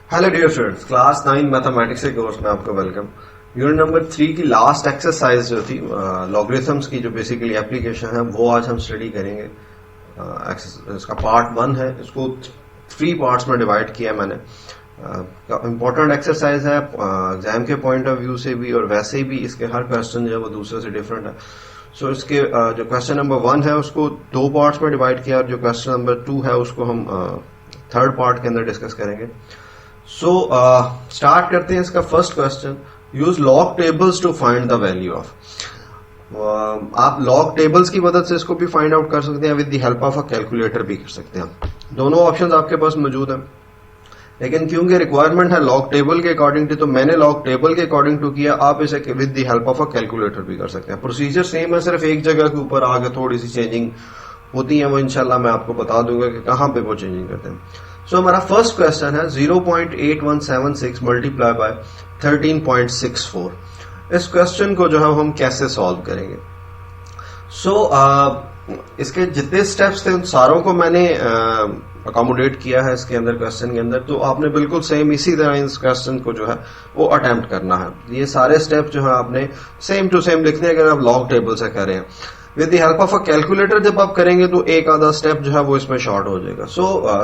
Hello dear students, class 9 mathematics के course में आपका वेलकम। यूनिट नंबर 3 की लास्ट एक्सरसाइज जो थी लॉगरिथम्स की जो बेसिकली एप्लीकेशन है वो आज हम स्टडी करेंगे। इसका पार्ट 1 है, इसको 3 पार्ट्स में डिवाइड किया मैंने। इंपॉर्टेंट एक्सरसाइज है एग्जाम के पॉइंट ऑफ व्यू से भी, और वैसे भी इसके हर क्वेश्चन जो है वो दूसरे से डिफरेंट है। सो इसके जो क्वेश्चन नंबर 1 है उसको 2 पार्ट्स में डिवाइड किया, और जो क्वेश्चन नंबर 2 है उसको हम थर्ड पार्ट के अंदर डिस्कस करेंगे। सो स्टार्ट करते हैं इसका first question. Use log tables two find the value of. आप लॉग टेबल्स की मदद से इसको भी फाइंड आउट कर सकते हैं, with the help of a calculator भी कर सकते हैं। दोनों ऑप्शंस आपके पास मौजूद हैं, लेकिन क्योंकि रिक्वायरमेंट है लॉग टेबल के अकॉर्डिंग टू, तो मैंने लॉग टेबल के अकॉर्डिंग टू किया। आप इसे with the help of a calculator भी कर सकते हैं। प्रोसीजर सेम है, सिर्फ एक जगह के ऊपर आगे थोड़ी सी चेंजिंग होती है, वो इंशाल्लाह मैं आपको बता दूंगा कि कहां पे वो चेंजिंग करते हैं। सो हमारा फर्स्ट क्वेश्चन है 0.8176 मल्टीप्लाई बाय 13.64। इस क्वेश्चन को जो है हम कैसे सॉल्व करेंगे। इसके जितने स्टेप्स थे उन सारों को मैंने अकोमोडेट किया है इसके अंदर, क्वेश्चन के अंदर। तो आपने बिल्कुल सेम इसी तरह इस क्वेश्चन को जो है वो अटेम्प्ट करना है। ये सारे स्टेप जो है आपने सेम टू सेम लिखने हैं अगर आप लॉग टेबल से कर रहे हैं। With the help of a calculator जब आप करेंगे तो एक आधा स्टेप जो है वो इसमें शॉर्ट हो जाएगा।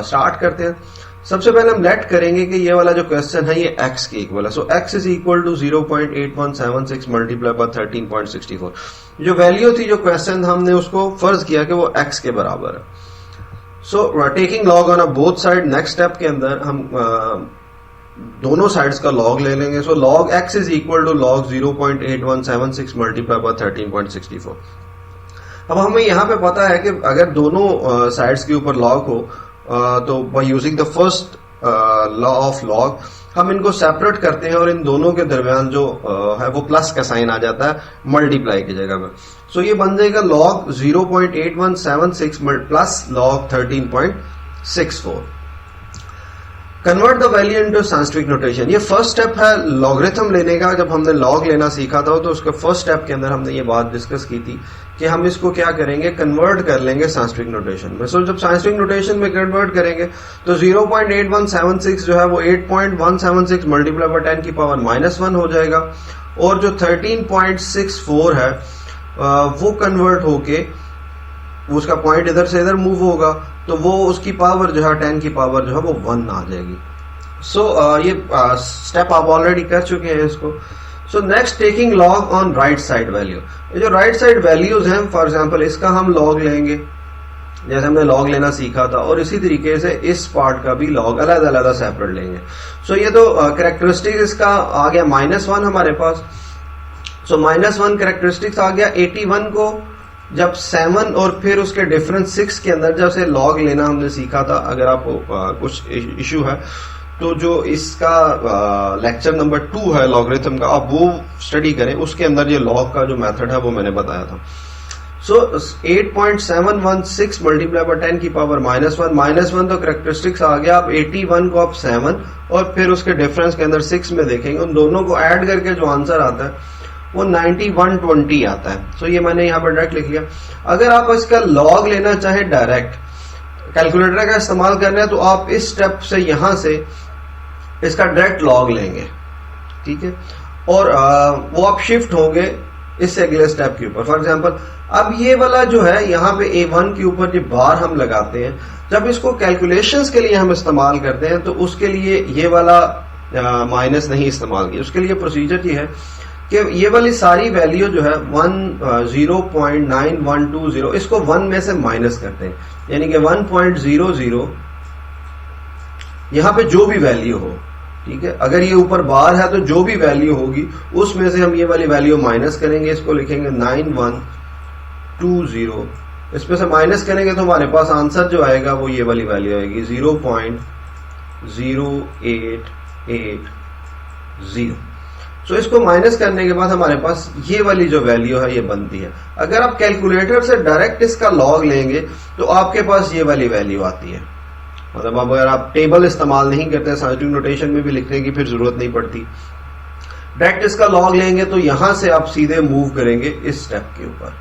स्टार्ट करते हैं। सबसे पहले हम लेट करेंगे कि ये वाला जो क्वेश्चन है ये x के इक्वल है। So x is equal to 0.8176 multiply by 13.64। जो वैल्यू थी जो क्वेश्चन हमने उसको फर्ज किया कि वो x के बराबर है। So taking log on a both side, next step के अंदर हम दोनों साइड्स का लॉग ले लेंगे। So log x is equal to log 0.8176 multiply by 13.64। अब हमें यहां पे पता है कि अगर दोनों साइड्स के ऊपर लॉग हो तो by using the first law of log हम इनको सेपरेट करते हैं, और इन दोनों के दरमियान जो है वो प्लस का साइन आ जाता है मल्टीप्लाई की जगह में। सो ये बन जाएगा log 0.8176 plus log 13.64। Convert the value into scientific notation. ये फर्स्ट स्टेप है लॉगरिथम लेने का। जब हमने लॉग लेना सीखा था तो उसके फर्स्ट स्टेप के अंदर हमने ये बात डिस्कस की थी कि हम इसको क्या करेंगे, कन्वर्ट कर लेंगे साइंटिफिक नोटेशन में। सो जब साइंटिफिक नोटेशन में कन्वर्ट करेंगे तो 0.8176 जो है वो 8.176 मल्टीप्लाई बाय 10 की पावर -1 हो जाएगा, और जो 13.64 है वो कन्वर्ट होके उसका पॉइंट इधर से इधर मूव होगा, तो वो उसकी पावर जो है 10 की पावर जो है वो 1 आ जाएगी। ये स्टेप आप ऑलरेडी कर चुके हैं इसको। Next taking log on right side value. ये जो राइट साइड वैल्यूज हैं, फॉर एग्जांपल इसका हम लॉग लेंगे जैसे हमने लॉग लेना सीखा था, और इसी तरीके से इस पार्ट का भी लॉग अलग अलग सेपरेट लेंगे। ये तो कैरेक्टरिस्टिक इसका आ गया -1 हमारे पास। -1 कैरेक्टरिस्टिक्स आ गया। 81 को जब 7 और फिर उसके डिफरेंस 6 के अंदर जब से लॉग लेना हमने सीखा था, अगर आपको कुछ इश्यू है तो जो इसका लेक्चर नंबर 2 है लॉगरिथम का, आप वो स्टडी करें। उसके अंदर ये लॉग का जो मेथड है वो मैंने बताया था। 8.716 मल्टीप्लाई बाय 10 की पावर -1 तो कैरेक्टरिस्टिक्स आ गया। अब 81 को आप 7 और फिर उसके डिफरेंस के अंदर 6 में देखेंगे, उन दोनों को ऐड करके जो आंसर आता है वो 9120 आता है। ये मैंने यहाँ पर डायरेक्ट लिख लिया। अगर आप इसका लॉग लेना चाहे डायरेक्ट कैलकुलेटर का इस्तेमाल करना है तो आप इस स्टेप से यहां से इसका डायरेक्ट लॉग लेंगे, ठीक है, और वो आप शिफ्ट होंगे इससे अगले स्टेप के ऊपर। फॉर एग्जांपल अब ये वाला जो है यहाँ पे A1 के ऊपर जो बार हम लगाते हैं, जब इसको कैलकुलेशंस के लिए हम इस्तेमाल करते हैं तो उसके लिए ये वाला माइनस नहीं इस्तेमाल किया। उसके लिए प्रोसीजर ये है कि ये वाली सारी वैल्यू जो है 0.9120 इसको 1 में से माइनस करते हैं, यानी कि 1.00 यहां पे जो भी वैल्यू हो, ठीक है। अगर ये ऊपर बार है तो जो भी वैल्यू होगी उसमें से हम ये वाली वैल्यू माइनस करेंगे। इसको लिखेंगे 9120। इसमें से माइनस करेंगे तो हमारे पास आंसर जो आएगा वो ये वाली वैल्यू आएगी 0.0880। इसको माइनस करने के बाद हमारे पास ये वाली जो वैल्यू है ये बनती है। अगर आप कैलकुलेटर से डायरेक्ट इसका लॉग लेंगे तो आपके पास ये वाली वैल्यू आती है। मतलब अब अगर आप टेबल इस्तेमाल नहीं करते, साइंटिफिक नोटेशन में भी लिखने की फिर जरूरत नहीं पड़ती। डायरेक्ट इसका लॉग लेंगे तो यहां से आप सीधे मूव करेंगे इस स्टेप के ऊपर।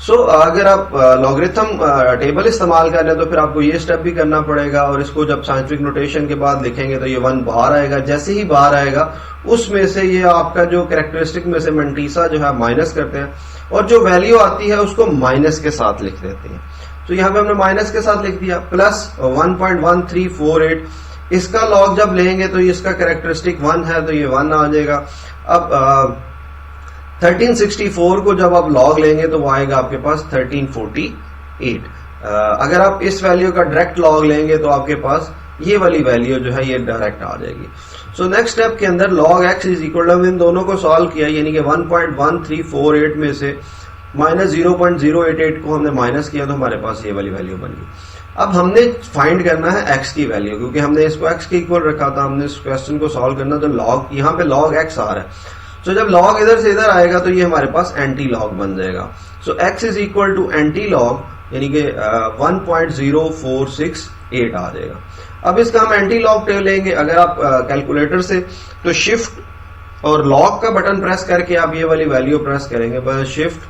सो अगर आप लॉगरिथम टेबल इस्तेमाल कर रहे हैं तो फिर आपको ये स्टेप भी करना पड़ेगा, और इसको जब साइंटिफिक नोटेशन के बाद लिखेंगे तो ये 1 बाहर आएगा। जैसे ही बाहर आएगा उसमें से ये आपका जो कैरेक्टरिस्टिक में से मंटीसा जो है माइनस करते हैं, और जो वैल्यू आती है उसको माइनस के साथ लिख देते हैं। तो यहाँ पे हमने माइनस के साथ लिख दिया, प्लस 1.1348। इसका लॉग जब लेंगे तो इसका कैरेक्टरिस्टिक 1 है तो ये 1 आ जाएगा। अब 1364 को जब आप लॉग लेंगे तो वो आएगा आपके पास 1348। अगर आप इस वैल्यू का डायरेक्ट लॉग लेंगे तो आपके पास ये वाली वैल्यू जो है ये डायरेक्ट आ जाएगी। सो नेक्स्ट स्टेप के अंदर log x is equal to, इन दोनों को सॉल्व किया, यानी कि 1.1348 में से माइनस 0.088 को हमने माइनस किया तो हमारे पास ये वाली वैल्यू बन गई। अब हमने फाइंड करना है x की वैल्यू, क्योंकि हमने इसको x के इक्वल रखा था। हमने इस क्वेश्चन को सॉल्व करना तो log, यहाँ पे log x आ रहा है। तो जब log इधर से इधर आएगा तो ये हमारे पास एंटी लॉग बन जाएगा। So x is equal to anti log, यानी कि 1.0468 आ जाएगा। अब इसका हम एंटी लॉग लेंगे अगर आप कैलकुलेटर से, तो शिफ्ट और लॉग का बटन प्रेस करके आप ये वाली वैल्यू प्रेस करेंगे, बस शिफ्ट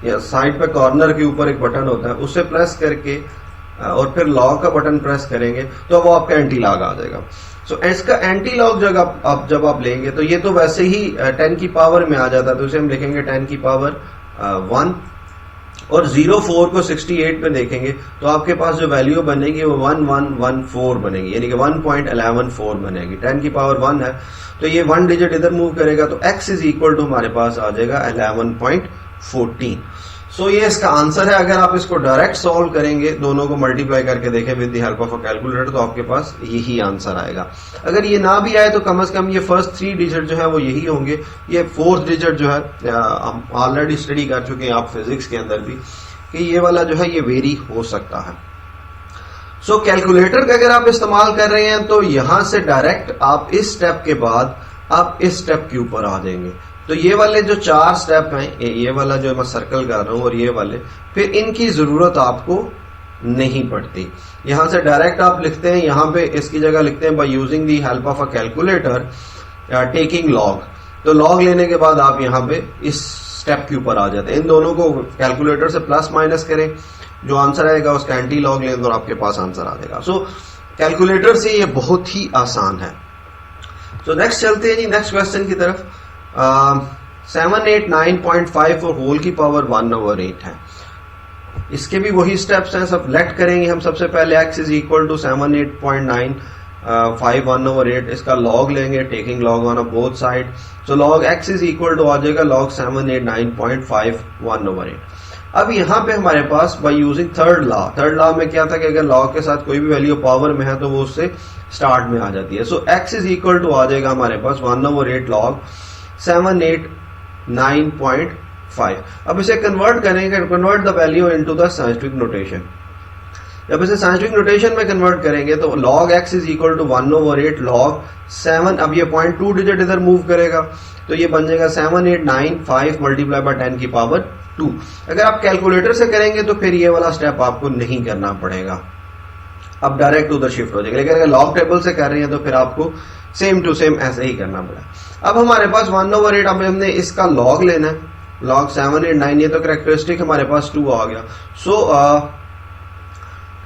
या साइड पे कॉर्नर के ऊपर एक बटन होता है उसे प्रेस करके और फिर लॉग का बटन प्रेस करेंगे तो वो आपका एंटी लॉग आ जाएगा। सो इसका एंटी लॉग जब आप लेंगे तो ये तो वैसे ही 10 की पावर में आ जाता है, तो इसे हम लिखेंगे 10 की पावर 1, और 04 को 68 में देखेंगे तो आपके पास जो वैल्यू बनेगी वो 1114 बनेगी, यानी कि 1.114 बनेगी। 10 की पावर 1 है तो ये 1 डिजिट इधर मूव करेगा तो x इज इक्वल टू हमारे पास आ जाएगा 11.14। सो ये इसका आंसर है। अगर आप इसको डायरेक्ट सॉल्व करेंगे, दोनों को मल्टीप्लाई करके देखें with the help of a calculator, तो आपके पास यही आंसर आएगा। अगर ये ना भी आए तो कम से कम ये फर्स्ट 3 डिजिट जो है वो यही होंगे। ये 4th डिजिट जो है हम ऑलरेडी स्टडी कर चुके हैं आप फिजिक्स के अंदर भी, कि ये वाला जो है ये वेरी हो सकता है। सो कैलकुलेटर का अगर आप इस्तेमाल कर रहे हैं तो यहां से डायरेक्ट आप इस स्टेप के बाद आप इस स्टेप के ऊपर आ जाएंगे। तो ये वाले जो 4 स्टेप हैं, ये वाला जो मैं सर्कल कर रहा हूं और ये वाले, फिर इनकी जरूरत आपको नहीं पड़ती। यहां से डायरेक्ट आप लिखते हैं, यहां पे इसकी जगह लिखते हैं by using the help of a calculator taking log. तो लॉग लेने के बाद आप यहां पे इस स्टेप के ऊपर आ जाते हैं। इन दोनों को कैलकुलेटर से प्लस माइनस करें, जो आंसर आएगा उसका एंटी लॉग लें और आपके पास आंसर आ जाएगा। सो कैलकुलेटर से ये बहुत ही आसान है। तो नेक्स्ट चलते हैं जी नेक्स्ट क्वेश्चन की तरफ। 789.5 और होल की पावर 1/8 है। इसके भी वही स्टेप्स हैं, सब लेट करेंगे हम। सबसे पहले x इज इक्वल टू 78.95 1/8, इसका लॉग लेंगे taking log on both side. So log x is equal to आ जाएगा लॉग 789.5 1/8। अब यहां पे हमारे पास बाय यूजिंग थर्ड लॉ में क्या था कि अगर लॉग के साथ कोई भी वैल्यू पावर में है तो वो उससे स्टार्ट में आ जाती है। So x is equal to आ जाएगा हमारे पास 1/8 लॉग 789.5। अब इसे कन्वर्ट करेंगे, convert the value into the scientific notation. जब इसे साइंटिफिक नोटेशन में कन्वर्ट करेंगे तो log x is equal to 1/8 log 7, अब ये 0.2 डिजिट इधर मूव करेगा तो ये बन जाएगा 7895 मल्टीप्लाई बाय 10 की पावर 2। अगर आप कैलकुलेटर से करेंगे तो फिर ये वाला स्टेप आपको नहीं करना पड़ेगा, अब डायरेक्ट उधर शिफ्ट हो जाएगा। लेकिन अगर लॉग टेबल से कर रहे हैं तो फिर आपको सेम टू सेम ऐसे ही करना पड़ा। अब हमारे पास 1/8, अब हमने इसका लॉग लेना है, लॉग 789, ये तो कैरेक्टरिस्टिक हमारे पास 2 आ गया। सो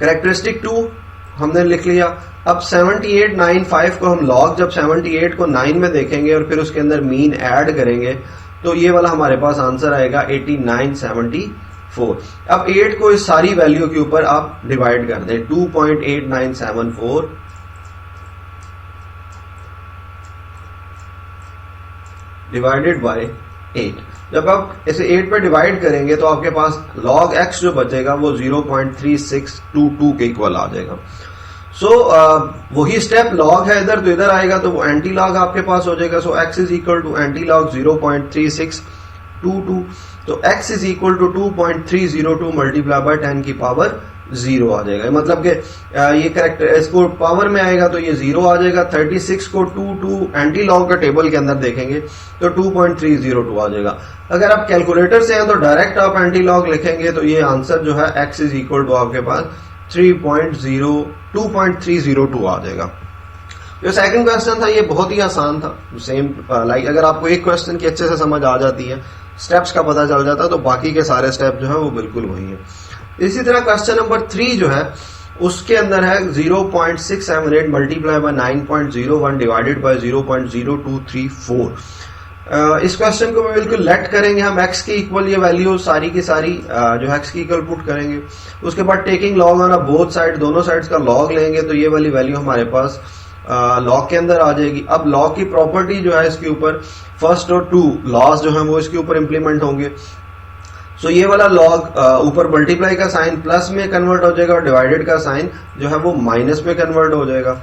कैरेक्टरिस्टिक 2 हमने लिख लिया। अब 7895 को हम लॉग जब 78 को 9 में देखेंगे और फिर उसके अंदर मीन ऐड करेंगे तो ये वाला हमारे पास आंसर आएगा 8974। अब 8 को इस सारी वैल्यू के ऊपर आप डिवाइड कर दें, 2.8974 डिवाइडेड बाय 8। जब आप इसे 8 पे डिवाइड करेंगे तो आपके पास log x जो बचेगा वो 0.3622 के इक्वल आ जाएगा। सो वही स्टेप लॉग है इधर तो इधर आएगा तो वो एंटी लॉग आपके पास हो जाएगा। So x is equal to anti log 0.3622, तो x is equal to 2.302 multiply by 10 की पावर 0 आ जाएगा। मतलब कि ये करेक्ट इसको पावर में आएगा तो ये 0 आ जाएगा। 36 को 2 एंटी लॉग का टेबल के अंदर देखेंगे तो 2.302 आ जाएगा। अगर आप कैलकुलेटर से हैं तो डायरेक्ट आप एंटी लॉग लिखेंगे तो ये आंसर जो है x इज इक्वल टू आपके पास 2.302 आ जाएगा। जो सेकंड क्वेश्चन था ये बहुत ही आसान था, सेम लाइक अगर आपको एक क्वेश्चन की अच्छे से समझ आ जाती है, स्टेप्स का पता चल जाता, तो बाकी के सारे स्टेप जो है वो बिल्कुल वही है। इसी तरह क्वेश्चन नंबर 3 जो है उसके अंदर है 0.678 मल्टीप्लाई बाय 9.01 डिवाइडेड बाय 0.0234। इस क्वेश्चन को बिल्कुल लेट करेंगे हम x के इक्वल, ये वैल्यू सारी की सारी जो x के इक्वल पुट करेंगे, उसके बाद taking log on both side, दोनों साइड्स का लॉग लेंगे, तो ये वाली वैल्यू हमारे पास लॉग के अंदर आ जाएगी। अब लॉग की प्रॉपर्टी जो है इसके ऊपर फर्स्ट और 2 लॉज जो है वो इसके ऊपर इंप्लीमेंट होंगे। सो ये वाला लॉग ऊपर मल्टीप्लाई का साइन प्लस में कन्वर्ट हो जाएगा और डिवाइडेड का साइन जो है वो माइनस में कन्वर्ट हो जाएगा।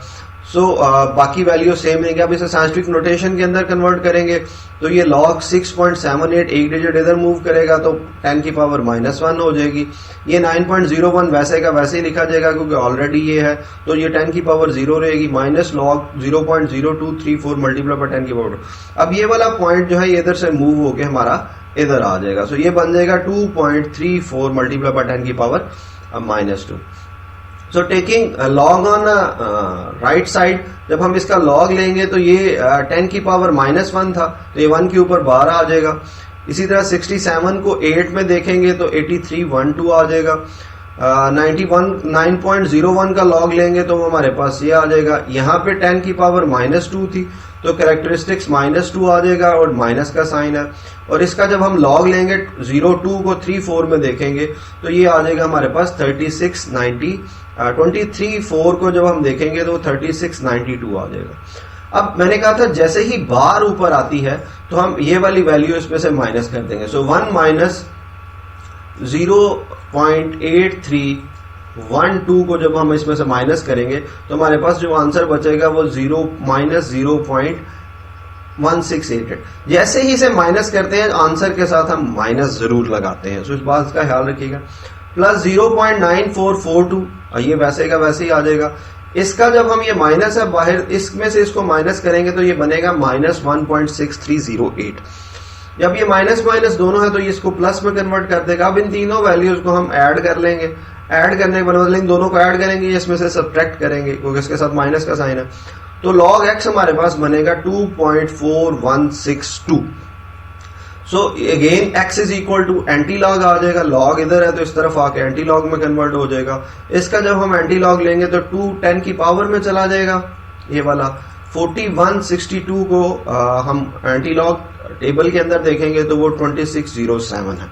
सो बाकी वैल्यू सेम रहेंगे। अब इसे साइंटिफिक नोटेशन के अंदर कन्वर्ट करेंगे तो ये log 6.78 एक डिजिट इधर मूव करेगा तो 10 की पावर -1 हो जाएगी। ये 9.01 वैसे का वैसे ही लिखा जाएगा क्योंकि ऑलरेडी ये है, तो ये 10 की पावर 0 रहेगी, माइनस log 0.0234 मल्टीप्लाई बाय 10 की पावर 2। अब ये वाला पॉइंट जो है ये इधर से मूव होके हमारा इधर आ जाएगा। सो ये बन जाएगा 2.34 मल्टीप्लाई बाय 10 की power -2। So taking log on right side, जब हम इसका लॉग लेंगे तो ये 10 की पावर -1 था, तो ये 1 के ऊपर 12 आ जाएगा। इसी तरह 67 को 8 में देखेंगे तो 8312 आ जाएगा। 9.01 का लॉग लेंगे तो हमारे पास ये आ जाएगा। यहाँ पे 10 की पावर -2 थी तो कैरेक्टरिस्टिक्स -2 आ जाएगा और माइनस का साइन है। और इसका जब हम लॉग लेंगे 02 को 34 में देखेंगे तो ये आ जाएगा हमारे पास 3690। 23/4 को जब हम देखेंगे तो 3692 आ जाएगा। अब मैंने कहा था जैसे ही बार ऊपर आती है तो हम ये वाली वैल्यू इसमें से माइनस कर देंगे। सो 1 माइनस 0.8312 को जब हम इसमें से माइनस करेंगे तो हमारे पास जो आंसर बचेगा वो -0.1688। जैसे ही इसे माइनस करते हैं आंसर के साथ हम माइनस जरूर लगाते हैं, तो इस बात का ख्याल रखिएगा। प्लस 0.9442, ये वैसे का वैसे ही आ जाएगा। इसका जब हम ये माइनस है बाहर, इसमें से इसको माइनस करेंगे तो ये बनेगा -1.6308। जब ये माइनस माइनस दोनों है तो ये इसको प्लस में कन्वर्ट कर देगा। अब इन तीनों वैल्यूज को हम ऐड कर लेंगे, ऐड करने के बदले इन दोनों को ऐड करेंगे, इसमें से सब्ट्रैक्ट करेंगे क्योंकि इसके साथ माइनस का साइन है। तो log x हमारे पास बनेगा 2.4162। So again x is equal to anti log आ जाएगा, लॉग इधर है तो इस तरफ आके एंटी लॉग में कन्वर्ट हो जाएगा। इसका जब हम एंटी लॉग लेंगे तो 2 10 की पावर में चला जाएगा। ये वाला 4162 को हम एंटी लॉग टेबल के अंदर देखेंगे तो वो 2607 है।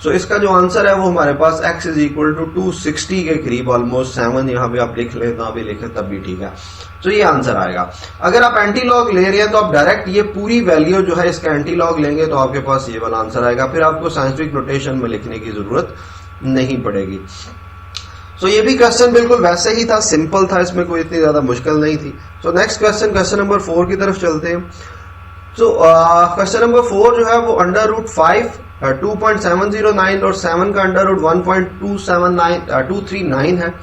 सो इसका जो आंसर है वो हमारे पास x इज इक्वल टू 260 के करीब, ऑलमोस्ट 7 यहाँ पे आप लिख ले, ना भी लिखे तब भी ठीक है। तो ये आंसर आएगा। अगर आप एंटी लॉग ले रहे हैं तो आप डायरेक्ट ये पूरी वैल्यू जो है इसका एंटी लॉग लेंगे तो आपके पास ये वाला आंसर आएगा, फिर आपको साइंटिफिक नोटेशन में लिखने की जरूरत नहीं पड़ेगी। सो ये भी क्वेश्चन बिल्कुल वैसे ही था, सिंपल था, इसमें कोई इतनी ज्यादा मुश्किल नहीं थी। सो नेक्स्ट क्वेश्चन नंबर 4 की तरफ चलते हैं। सो क्वेश्चन नंबर 4 जो है वो √5 2.709 और 7 का √1 1.239 है।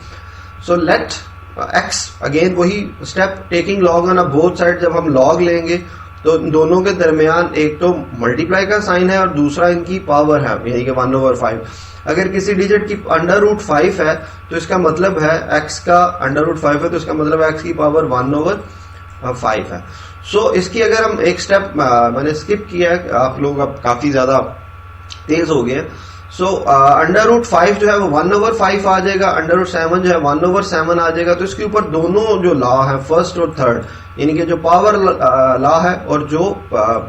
सो लेट x, अगेन वही step, taking log on both side. जब हम लॉग लेंगे तो दोनों के दरमियान एक तो मल्टीप्लाई का साइन है और दूसरा इनकी पावर है, यानी कि 1/5। अगर किसी डिजिट की √5 है तो इसका मतलब है x का √5 है तो इसका मतलब है x की पावर 1/5 है। सो इसकी अगर हम एक स्टेप मैंने स्किप किया है, आप लोग अब काफी ज्यादा तेज हो गए। सो √5 जो है वो 1/5 आ जाएगा, √7 जो है 1/7 आ जाएगा। तो इसके ऊपर दोनों जो लॉ है फर्स्ट और थर्ड, यानी कि जो पावर लॉ है और जो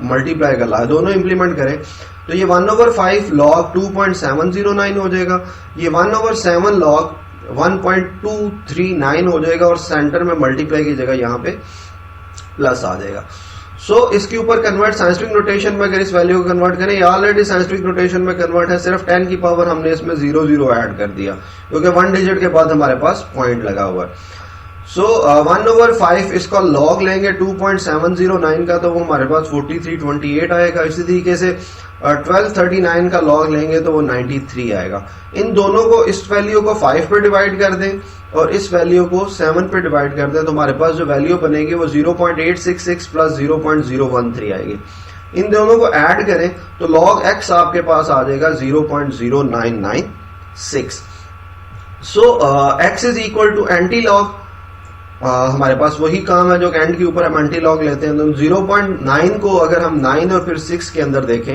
मल्टीप्लाई का लॉ है, दोनों इंप्लीमेंट करें तो ये 1/5 log 2.709 हो जाएगा, ये 1/7 log 1.239 हो जाएगा और सेंटर में मल्टीप्लाई की जगह यहाँ पे प्लस आ जाएगा। सो इसके ऊपर कन्वर्ट साइंटिफिक नोटेशन में अगर इस वैल्यू को कन्वर्ट करें, या ऑलरेडी साइंटिफिक नोटेशन में कन्वर्ट है, सिर्फ 10 की पावर हमने इसमें 0 ऐड कर दिया क्योंकि 1 डिजिट के बाद हमारे पास पॉइंट लगा हुआ है। सो 1/5 इसका लॉग लेंगे 2.709 का तो वो हमारे पास 4328 आएगा। इसी तरीके से 1239 का लॉग लेंगे तो वो 93 आएगा। इन दोनों को, इस वैल्यू को 5 पे डिवाइड कर दें और इस वैल्यू को 7 पे डिवाइड कर दें तो हमारे पास जो वैल्यू बनेगी वो 0.866 प्लस 0.013 आएगी। इन दोनों को ऐड करें तो log x आपके पास आ जाएगा 0.0996। So x is equal to anti log हमारे पास वही काम है जो एंड के ऊपर हम एंटी लॉग लेते हैं। तो 0.9 को अगर हम 9 और फिर 6 के अंदर देखें,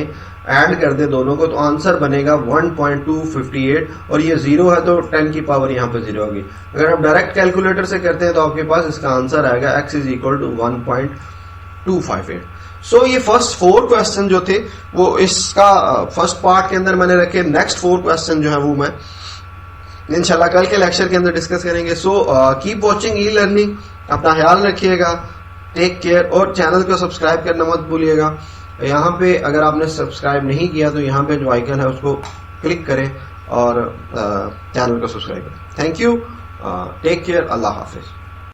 ऐड कर दे दोनों को, तो आंसर बनेगा 1.258 और ये 0 है तो 10 की पावर यहाँ पे 0 होगी। अगर आप डायरेक्ट कैलकुलेटर से करते हैं तो आपके पास इसका आंसर आएगा x इज इक्वल टू 1.258। सो ये फर्स्ट 4 क्वेश्चन जो थे वो इसका फर्स्ट पार्ट के अंदर मैंने रखे। नेक्स्ट 4 क्वेश्चन जो है वो मैं इंशाल्लाह कल के लेक्चर के अंदर डिस्कस करेंगे। So keep watching e learning, अपना ख्याल रखिएगा, टेक केयर, और चैनल को सब्सक्राइब करना मत भूलिएगा। यहाँ पे अगर आपने सब्सक्राइब नहीं किया तो यहाँ पे जो आइकन है उसको क्लिक करें और चैनल को सब्सक्राइब करें। थैंक यू, टेक केयर, अल्लाह हाफिज।